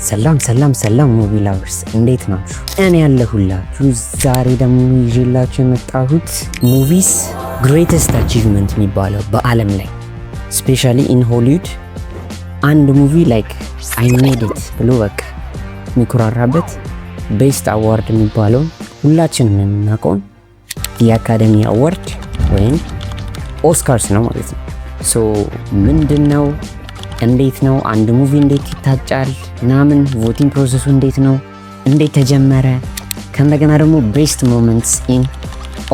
ሰላም ሙቪ ላቨርስ እንዴት ናችሁ? እኔ ያለሁላችሁ ዛሬ ደግሞ ይዤላችሁ የመጣሁት ሙቪስ ግሬተስት አቺቭመንት የሚባለው በዓለም ላይ ስፔሻሊ ኢን ሆሊውድ አንድ ሙቪ ላይክ አይ ሜድ ኢት ብሎ በቃ የሚኮራራበት ቤስት አዋርድ የሚባለው ሁላችንም የምናውቀው የአካደሚ አዋርድ ወይም ኦስካርስ ነው ማለት ነው። ሶ ምንድነው? እንዴት ነው አንድ ሙቪ እንዴት ይታጫል? ምናምን ቮቲንግ ፕሮሰሱ እንዴት ነው? እንዴት ተጀመረ? ከእንደገና ደግሞ ቤስት ሞመንትስ ኢን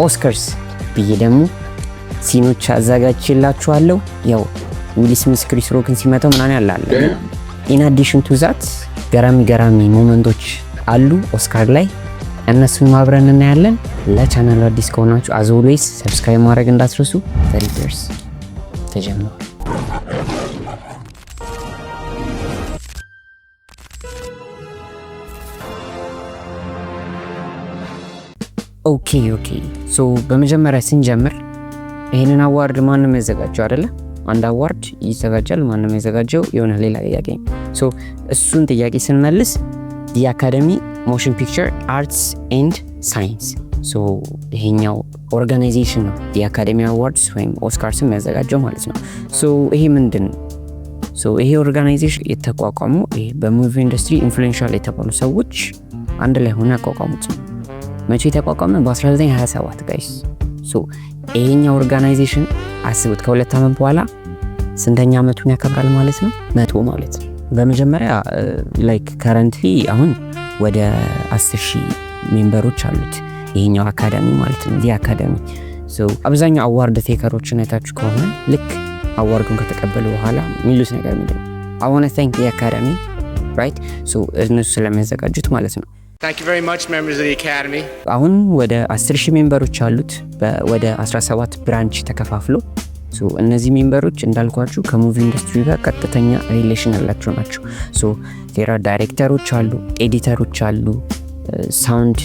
ኦስካርስ ብዬ ደግሞ ሲኖች አዘጋጅቼላችኋለሁ። ያው ዊል ስሚዝ ክሪስ ሮክን ሲመታው ምናምን ያላለ ኢን አዲሽን ቱ ዛት ገራሚ ሞመንቶች አሉ ኦስካር ላይ፣ እነሱን ማብረን እናያለን። ለቻናሉ አዲስ ከሆናችሁ አዝ ኦልዌይስ ሰብስክራይብ ማድረግ እንዳትረሱ። ተሪቨርስ ተጀምሯል። ኦኬ ሶ በመጀመሪያ ስንጀምር ይሄንን አዋርድ ማንም ያዘጋጀው አይደለ? አንድ አዋርድ ይዘጋጃል፣ ማንም ያዘጋጀው የሆነ ሌላ ጥያቄ ነው። ሶ እሱን ጥያቄ ስንመልስ ዲ አካደሚ ሞሽን ፒክቸር አርትስ ኤንድ ሳይንስ ሶ ይሄኛው ኦርጋናይዜሽን ነው ዲ አካደሚ አዋርድስ ወይም ኦስካርስ የሚያዘጋጀው ማለት ነው። ሶ ይሄ ምንድን ነው? ሶ ይሄ ኦርጋናይዜሽን የተቋቋመው በሙቪ ኢንዱስትሪ ኢንፍሉዌንሻል የተባሉ ሰዎች አንድ ላይ ሆነ ያቋቋሙት ነው። መቼ ተቋቋመ? በ1927 ጋይስ። ሶ ይሄኛው ኦርጋናይዜሽን አስቡት ከሁለት ዓመት በኋላ ስንተኛ ዓመቱን ያከብራል ማለት ነው? 100 ማለት ነው። በመጀመሪያ ላይክ ከረንትሊ አሁን ወደ 10,000 ሜምበሮች አሉት ይሄኛው አካዳሚ ማለት ነው። ዲ አካዳሚ ሶ አብዛኛው አዋርድ ቴከሮችን አይታችሁ ከሆነ ልክ አዋርዱን ከተቀበሉ በኋላ የሚሉት ነገር ምንድነው? I want to thank the academy, right? ሶ እነሱ ስለሚያዘጋጁት ማለት ነው። Thank you very much, members of the Academy. አሁን ወደ 10,000 ሜምበሮች አሉት ወደ 17 ብራንች ተከፋፍሎ። ሶ እነዚህ ሜምበሮች እንዳልኳችሁ ከሙቪ ኢንዱስትሪ ጋር ቀጥተኛ ሪሌሽን ያላቸው ናቸው። ሶ ዜራ ዳይሬክተሮች አሉ፣ ኤዲተሮች አሉ፣ ሳውንድ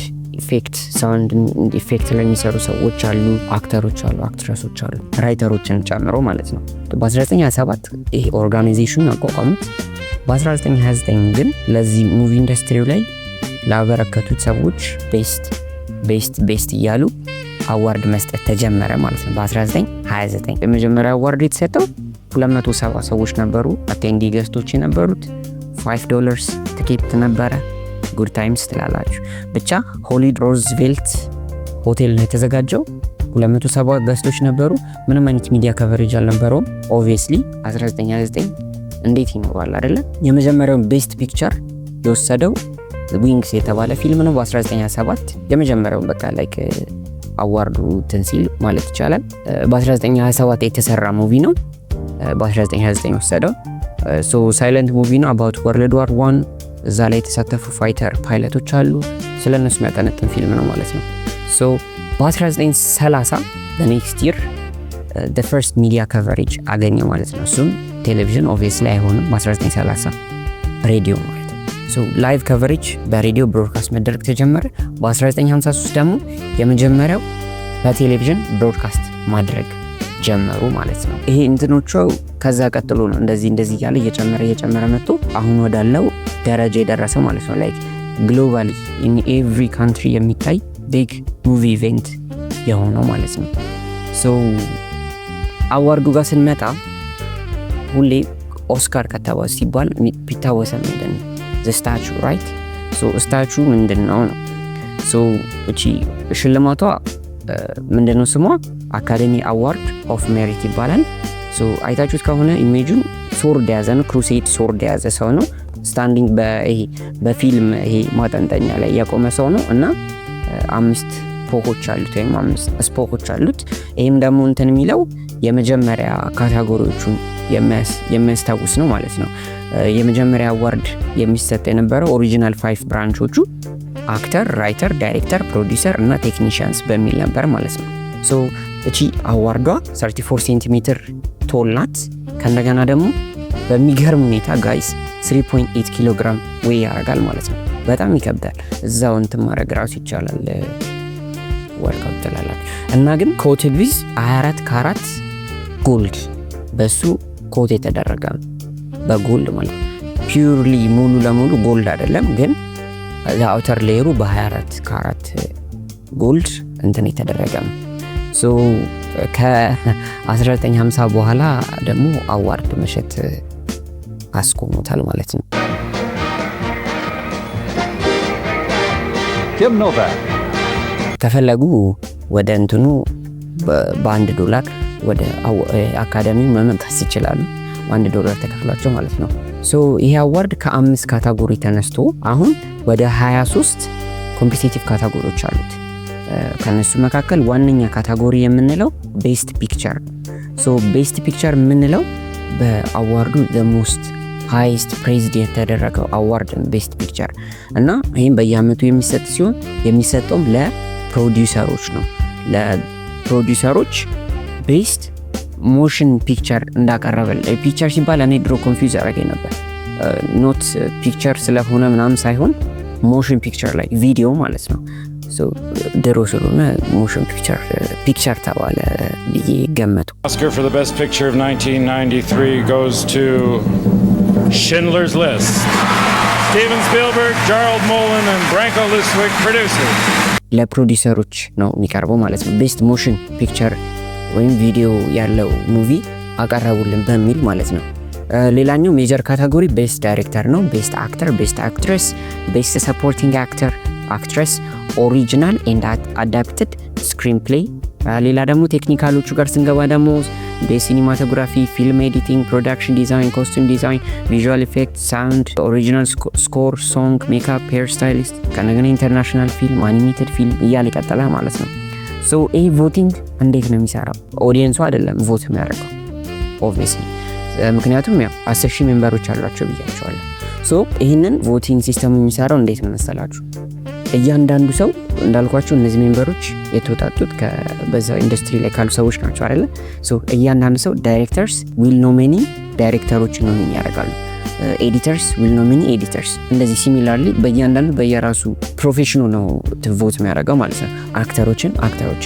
ኢፌክት ላይ የሚሰሩ ሰዎች አሉ፣ አክተሮች አሉ፣ አክትረሶች አሉ፣ ራይተሮችን ጨምሮ ማለት ነው። በ1927 ይሄ ኦርጋናይዜሽን አቋቋሙት። በ1929 ግን ለዚህ ሙቪ ኢንዱስትሪው ላይ ላበረከቱት ሰዎች ቤስት እያሉ አዋርድ መስጠት ተጀመረ ማለት ነው። በ1929 የመጀመሪያ አዋርድ የተሰጠው 270 ሰዎች ነበሩ። አቴንዲ ገስቶች የነበሩት $5 ትኬት ነበረ። ጉድ ታይምስ ትላላችሁ። ብቻ ሆሊውድ ሮዝቬልት ሆቴል ነው የተዘጋጀው። 270 ገስቶች ነበሩ። ምንም አይነት ሚዲያ ከቨሬጅ አልነበረውም። ኦብቪየስሊ 1929 እንዴት ይኖራል አይደለ? የመጀመሪያውን ቤስት ፒክቸር የወሰደው ዊንግስ የተባለ ፊልም ነው። በ1927 የመጀመሪያው በቃ ላይክ አዋርዱ ትንሲል ማለት ይቻላል። በ1927 የተሰራ ሙቪ ነው። በ1929 ወሰደው። ሶ ሳይለንት ሙቪ ነው አባውት ወርልድ ዋር 1 እዛ ላይ የተሳተፉ ፋይተር ፓይለቶች አሉ። ስለነሱ የሚያጠነጥን ፊልም ነው ማለት ነው። ሶ በ1930 ኔክስት ይር the first media coverage አገኘ ማለት ነው። እሱም ቴሌቪዥን ኦብቪየስሊ አይሆንም። በ1930 ሬዲዮ ማለት ሶ ላይቭ ከቨሬጅ በሬዲዮ ብሮድካስት መደረግ ተጀመረ። በ1953 ደግሞ የመጀመሪያው በቴሌቪዥን ብሮድካስት ማድረግ ጀመሩ ማለት ነው። ይሄ እንትኖቹ ከዛ ቀጥሎ ነው እንደዚህ እያለ እየጨመረ መጥቶ አሁን ወዳለው ደረጃ የደረሰ ማለት ነው። ላይክ ግሎባሊ ኢን ኤቭሪ ካንትሪ የሚታይ ቢግ ሙቪ ኢቨንት የሆነው ማለት ነው። ሶ አዋርዱ ጋር ስንመጣ ሁሌ ኦስካር ከተባለ ሲባል ቢታወሰ ምንድን ነው? the statue, right? so statue ምንድነው ነው? so እቺ ሽልማቷ ምንድነው ስሟ? አካደሚ አዋርድ ኦፍ ሜሪት ይባላል። so አይታችሁት ከሆነ ኢሜጁን ሶርድ ያዘ ነው፣ ክሩሴድ ሶርድ ያዘ ሰው ነው። ስታንዲንግ በፊልም ይሄ ማጠንጠኛ ላይ ያቆመ ሰው ነው እና 5 ፖኮች አሉት ወይም 5 ስፖኮች አሉት። ይሄም ደግሞ እንትን የሚለው የመጀመሪያ ካቴጎሪዎቹን የሚያስታውስ ነው ማለት ነው። የመጀመሪያ አዋርድ የሚሰጥ የነበረው ኦሪጂናል 5 ብራንቾቹ አክተር፣ ራይተር፣ ዳይሬክተር፣ ፕሮዲውሰር እና ቴክኒሽያንስ በሚል ነበር ማለት ነው። ሶ እቺ አዋርዷ 34 ሴንቲሜትር ቶል ናት። ከእንደገና ደግሞ በሚገርም ሁኔታ ጋይስ 3.8 ኪሎ ግራም ዌይ ያደርጋል ማለት ነው። በጣም ይከብዳል። እዛው እንትን ማድረግ ራሱ ይቻላል ወርካውት ትላላችሁ። እና ግን ኮትድ ዊዝ 24 ካራት ጎልድ በሱ ኮት የተደረገ በጎልድ ማለት ፒውርሊ ሙሉ ለሙሉ ጎልድ አይደለም፣ ግን አውተር ሌየሩ በ24 ካራት ጎልድ እንትን የተደረገ ነው። ሶ ከ1950 በኋላ ደግሞ አዋርድ መሸጥ አስቆሞታል ማለት ነው። ከፈለጉ ወደ እንትኑ $1 ወደ አካዳሚው መምጣት ይችላሉ። $1 ተከፍሏቸው ማለት ነው። ሶ ይሄ አዋርድ ከ5 ካታጎሪ ተነስቶ አሁን ወደ 23 ኮምፒቲቲቭ ካታጎሪዎች አሉት። ከነሱ መካከል ዋነኛ ካታጎሪ የምንለው ቤስት ፒክቸር። ሶ ቤስት ፒክቸር የምንለው በአዋርዱ the most highest praised የተደረገው አዋርድ ቤስት ፒክቸር እና ይህም በየአመቱ የሚሰጥ ሲሆን የሚሰጠውም ለፕሮዲውሰሮች ነው። ለፕሮዲውሰሮች ቤስት ሞሽን ፒክቸር እንዳቀረበል ፒክቸር ሲባል እኔ ድሮ ኮንፊውዝ አደረገኝ ነበር። ኖት ፒክቸር ስለሆነ ምናምን ሳይሆን ሞሽን ፒክቸር ላይ ቪዲዮ ማለት ነው። ሶ ድሮ ስለሆነ ሞሽን ፒክቸር ተባለ ብዬ ገመቱ። Oscar for the best picture of 1993 goes to Schindler's List. Steven Spielberg, Gerald Molen and Branko Luswig producers. ለፕሮዲውሰሮች ነው የሚቀርበው ማለት ነው። ቤስት ሞሽን ፒክቸር ወይም ቪዲዮ ያለው ሙቪ አቀረቡልን በሚል ማለት ነው። ሌላኛው ሜጀር ካታጎሪ ቤስት ዳይሬክተር ነው። ቤስት አክተር፣ ቤስት አክትረስ፣ ቤስት ሰፖርቲንግ አክተር አክትረስ፣ ኦሪጂናል ኤንድ አዳፕትድ ስክሪን ፕሌይ። ሌላ ደግሞ ቴክኒካሎቹ ጋር ስንገባ ደግሞ በሲኒማቶግራፊ፣ ፊልም ኤዲቲንግ፣ ፕሮዳክሽን ዲዛይን፣ ኮስቱም ዲዛይን፣ ቪዥዋል ኢፌክት፣ ሳውንድ፣ ኦሪጂናል ስኮር፣ ሶንግ፣ ሜካፕ፣ ሄር ስታይሊስት፣ ከነገና ኢንተርናሽናል ፊልም፣ አኒሜትድ ፊልም እያለ ይቀጥላል ማለት ነው። ሶ ይህ ቮቲንግ እንዴት ነው የሚሰራው? ኦዲየንሱ አይደለም ቮት የሚያደርገው ኦብቪየስሊ፣ ምክንያቱም ያው 10,000 ሜምበሮች አሏቸው ብያቸዋለሁ። ሶ ይህንን ቮቲንግ ሲስተሙ የሚሰራው እንዴት ነው መሰላችሁ? እያንዳንዱ ሰው እንዳልኳቸው እነዚህ ሜምበሮች የተወጣጡት በዛ ኢንዱስትሪ ላይ ካሉ ሰዎች ናቸው አይደለ? ሶ እያንዳንዱ ሰው ዳይሬክተርስ ዊል ኖሚኒ ዳይሬክተሮችን ኖሚኒ ያደርጋሉ። ኤዲተርስ ዊል ኖሚኒ ኤዲተርስ። እንደዚህ ሲሚላርሊ በእያንዳንዱ በየራሱ ፕሮፌሽኑ ነው ቮት የሚያደርገው ማለት ነው። አክተሮችን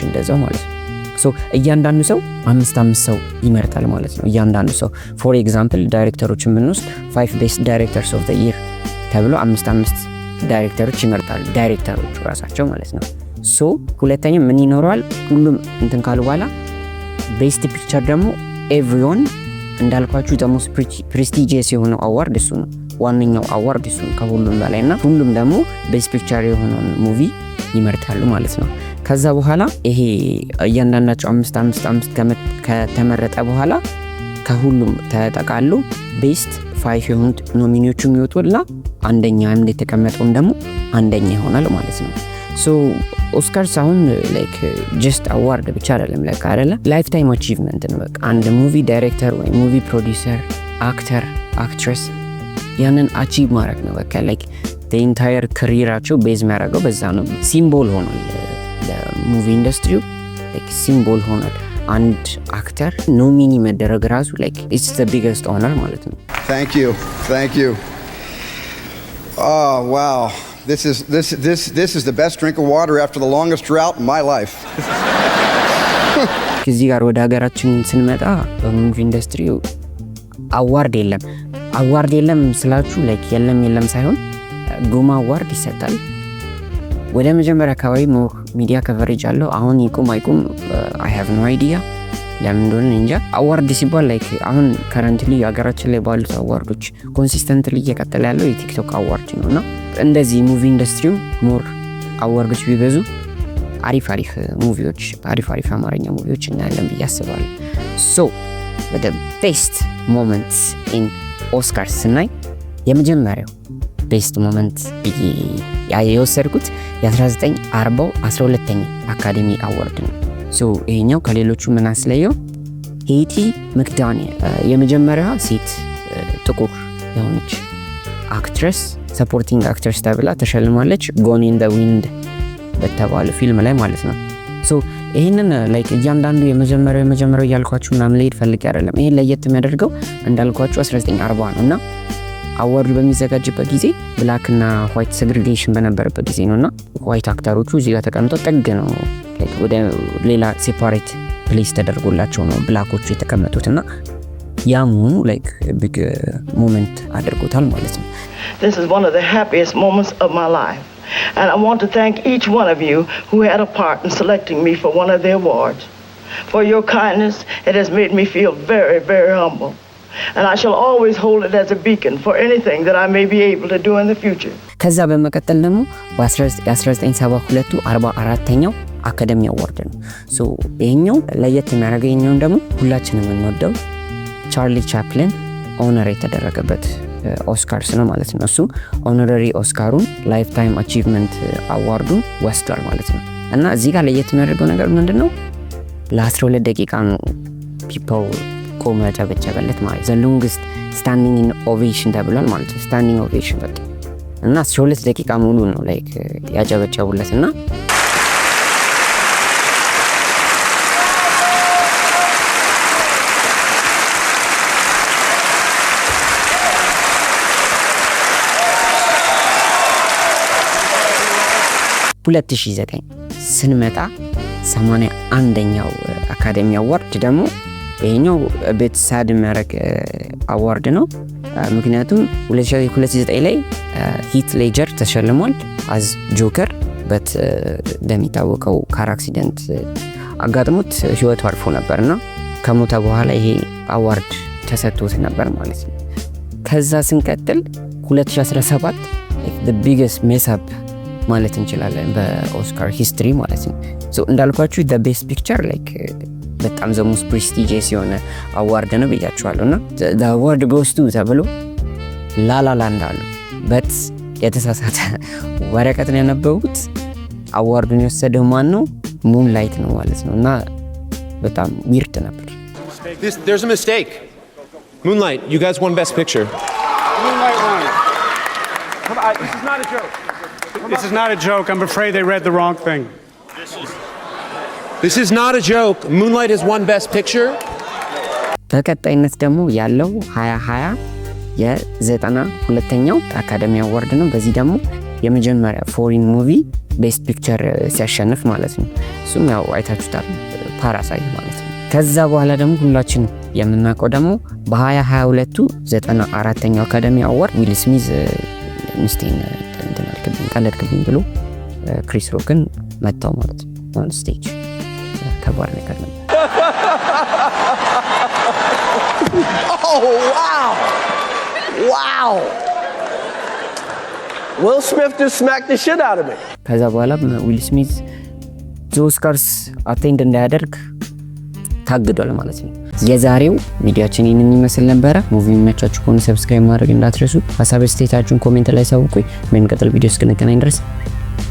እንደዛው ማለት ነው። ሶ እያንዳንዱ ሰው 5 ሰው ይመርጣል ማለት ነው። እያንዳንዱ ሰው ፎር ኤግዛምፕል ዳይሬክተሮችን ብንወስድ 5 ቤስት ዳይሬክተርስ ኦፍ ዘ ይር ተብሎ 5 ዳይሬክተሮች ይመርጣሉ፣ ዳይሬክተሮቹ ራሳቸው ማለት ነው። ሶ ሁለተኛው ምን ይኖረዋል? ሁሉም እንትን ካሉ በኋላ ቤስት ፒክቸር ደግሞ ኤቭሪዋን እንዳልኳችሁ ደግሞ ፕሬስቲጂየስ የሆነው አዋርድ እሱ ነው። ዋነኛው አዋርድ እሱ ነው ከሁሉም በላይ እና ሁሉም ደግሞ ቤስት ፒክቸር የሆነውን ሙቪ ይመርጣሉ ማለት ነው። ከዛ በኋላ ይሄ እያንዳንዳቸው 5 ከተመረጠ በኋላ ከሁሉም ተጠቃሉ ቤስት 5 የሆኑት ኖሚኒዎቹ የሚወጡላ አንደኛ እንደተቀመጠውም ደግሞ አንደኛ ይሆናል ማለት ነው። ሶ ኦስካርስ አሁን ላይክ ጀስት አዋርድ ብቻ አይደለም፣ ላይክ አይደለ ላይፍ ታይም አቺቭመንት ነው። በቃ አንድ ሙቪ ዳይሬክተር ወይ ሙቪ ፕሮዲውሰር፣ አክተር፣ አክትረስ ያንን አቺቭ ማድረግ ነው። በቃ ላይክ the entire career-አቸው ቤዝ የሚያደርገው በዛ ነው። ሲምቦል ሆኗል ለሙቪ ኢንዱስትሪው፣ ላይክ ሲምቦል ሆኗል። አንድ አክተር ኖሚኒ መደረግ ራሱ ላይክ it's the biggest honor ማለት ነው። Thank you. Oh wow. This is the best drink of water after the longest drought in my life. ከዚህ ጋር ወደ ሀገራችን ስንመጣ በሙቪ ኢንዱስትሪው አዋርድ የለም ስላችሁ ላይክ የለም ሳይሆን ጉማ አዋርድ ይሰጣል። ወደ መጀመሪያ አካባቢ ሞር ሚዲያ ከቨሬጅ አለው። አሁን ይቁም አይቁም I have no idea ለምን እንደሆነ እንጃ። አዋርድ ሲባል ላይክ አሁን ከረንትሊ ሀገራችን ላይ ባሉት አዋርዶች ኮንሲስተንትሊ እየቀጠለ ያለው የቲክቶክ አዋርድ ነውና እንደዚህ ሙቪ ኢንዱስትሪው ሞር አዋርዶች ቢበዙ አሪፍ ሙቪዎች፣ አሪፍ አማርኛ ሙቪዎች እናያለን ብዬ አስባለሁ። ሶ ወደ ቤስት ሞመንትስ ኢን ኦስካርስ ስናይ የመጀመሪያው ቤስት ሞመንት የወሰድኩት የ1940 12ኛ አካዴሚ አዋርድ ነው። ሶ ይሄኛው ከሌሎቹ ምን አስለየው? ሄቲ መክዳኒያ የመጀመሪያዋ ሴት ጥቁር የሆነች አክትረስ ሰፖርቲንግ አክትረስ ተብላ ተሸልማለች። ጎን ኢን ዘ ዊንድ በተባለ ፊልም ላይ ማለት ነው። ሶ ይሄንን ላይክ እያንዳንዱ የመጀመሪያው እያልኳችሁ ምናምን ላይ ፈልግ አይደለም። ይሄን ለየት የሚያደርገው እንዳልኳችሁ 1940 ነውና አዋርዱ በሚዘጋጅበት ጊዜ ብላክ እና ዋይት ሴግሪጌሽን በነበረበት ጊዜ ነውና ዋይት አክተሮቹ እዚህ ጋር ተቀምጠው ጠግ ነው ላይክ ወደ ሌላ ሴፓሬት ፕሌስ ተደርጎላቸው ነው ብላኮቹ የተቀመጡትና ያ መሆኑ ላይክ ቢግ ሞመንት አድርጎታል ማለት ነው። This is one of the happiest moments of my life. And I want to thank each one of you who had a part in selecting me for one of the awards. For your kindness, it has made me feel very, very humble. And I shall always hold it as a beacon for anything that I may be able to do in the future. ከዛ በመቀጠል ደግሞ በ1972 44ኛው አካዳሚ አዋርድ ነው። ሶ ይሄኛው ለየት የሚያደርገው ይሄኛው ደግሞ ሁላችንም የምንወደው ቻርሊ ቻፕሊን ኦነር የተደረገበት ኦስካርስ ነው ማለት ነው። እሱ ኦነራሪ ኦስካሩን ላይፍ ታይም አቺቭመንት አዋርዱን ወስዷል ማለት ነው። እና እዚህ ጋር ለየት የሚያደርገው ነገር ምንድነው? ለ12 ደቂቃ ነው ፒፕል ቆመ ያጨበጨበለት ማለት ዘ ሎንግስት ስታንዲንግ ኦቬሽን ተብሏል ማለት ነው። ስታንዲንግ ኦቬሽን በቃ እና 12 ደቂቃ ሙሉ ነው ላይክ ያጨበጨቡለት እና በ2009 ስንመጣ 81ኛው አካዳሚ አዋርድ ደግሞ ይሄኛው ቤት ሳድ የሚያደርግ አዋርድ ነው። ምክንያቱም 2009 ላይ ሂት ሌጀር ተሸልሟል አዝ ጆከር በት እንደሚታወቀው ካር አክሲደንት አጋጥሞት ህይወቱ አልፎ ነበርና ከሞተ በኋላ ይሄ አዋርድ ተሰጥቶት ነበር ማለት ነው። ከዛ ስንቀጥል 2017 the biggest mess up ማለት እንችላለን በኦስካር ሂስትሪ ማለት ነው። ሶ እንዳልኳችሁ the best picture like በጣም the most prestigious የሆነ አዋርድ ነው ብያችኋለሁ እና the award goes to ተብሎ ላላ ላንድ አሉ በት የተሳሳተ ወረቀት ነው ያነበቡት። አዋርዱን የወሰደው ማን ነው? ሙንላይት ነው ማለት ነው እና በጣም ዊርድ ነበር። There's a mistake. Moonlight, you guys won Best Picture. Moonlight won. This is not a joke. This is not a joke. I'm afraid they read the wrong thing. This is not a joke. Moonlight has won Best Picture. በቀጣይነት ደግሞ ያለው 2020 የ92ኛው አካዳሚ አዋርድ ነው። በዚህ ደግሞ የመጀመሪያ ፎሪን ሙቪ ቤስት ፒክቸር ሲያሸንፍ ማለት ነው። እሱም ያው አይታችሁታል ፓራሳይት ማለት ነው። ከዛ በኋላ ደግሞ ሁላችን የምናውቀው ደግሞ በ2022 94ኛው አካዳሚ አዋርድ ዊል ስሚዝ ሚስቴን ቀለድክብኝ ብሎ ክሪስ ሮክን መታው ማለት ነው ኦን ስቴጅ። ከባድ ነገር ነው። Oh, wow. Wow. Will Smith just smacked the shit out of me. ከዛ በኋላ ዊል ስሚዝ ኦስካርስ አቴንድ እንዳያደርግ ታግዷል ማለት ነው። የዛሬው ቪዲዮአችን ይህንን ይመስል ነበረ። ሙቪ የሚመቻችሁ ከሆነ ሰብስክራይብ ማድረግ እንዳትረሱ። ሀሳብ አስተያየታችሁን ኮሜንት ላይ ሳውቁኝ። በሚቀጥለው ቪዲዮ እስክንገናኝ ድረስ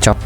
ቻው።